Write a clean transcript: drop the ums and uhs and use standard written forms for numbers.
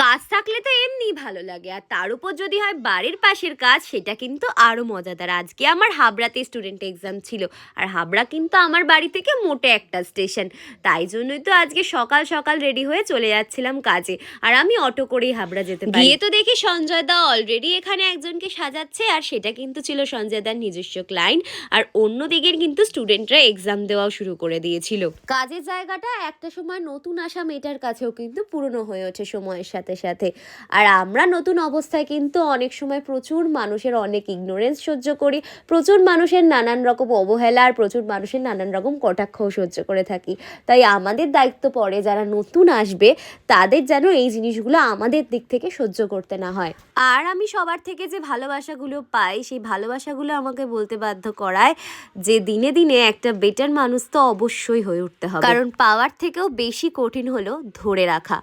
কাজ থাকলে তো এমনিই ভালো লাগে, আর তার উপর যদি হয় বাড়ির পাশের কাজ, সেটা কিন্তু আরও মজাদার। আজকে আমার হাবড়াতে স্টুডেন্ট এক্সাম ছিল, আর হাবড়া কিন্তু আমার বাড়ি থেকে মোটে একটা স্টেশন। তাই জন্যই তো আজকে সকাল সকাল রেডি হয়ে চলে যাচ্ছিলাম কাজে, আর আমি অটো করেই হাবড়া যেতে পারি। গিয়ে তো দেখি সঞ্জয় দা অলরেডি এখানে একজনকে সাজাচ্ছে, আর সেটা কিন্তু ছিল সঞ্জয় দার নিজস্ব ক্লায়েন্ট। আর অন্যদিকের কিন্তু স্টুডেন্টরা এক্সাম দেওয়াও শুরু করে দিয়েছিল। কাজের জায়গাটা একটা সময় নতুন আসা মেয়েটার কাছেও কিন্তু পুরনো হয়ে ওঠে সময়ের সাথে সাথে। আর আমরা নতুন অবস্থায় কিন্তু অনেক সময় প্রচুর মানুষের অনেক ইগনোরেন্স সহ্য করি, প্রচুর মানুষের নানান রকম অবহেলা, আর প্রচুর মানুষের নানান রকম কটাক্ষও সহ্য করে থাকি। তাই আমাদের দায়িত্ব পড়ে যারা নতুন আসবে তাদের যেন এই জিনিসগুলো আমাদের দিক থেকে সহ্য করতে না হয়। আর আমি সবার থেকে যে ভালোবাসাগুলো পাই, সেই ভালোবাসাগুলো আমাকে বলতে বাধ্য করায় যে দিনে দিনে একটা বেটার মানুষ তো অবশ্যই হয়ে উঠতে হবে, কারণ পাওয়ার থেকেও বেশি কঠিন হলো ধরে রাখা।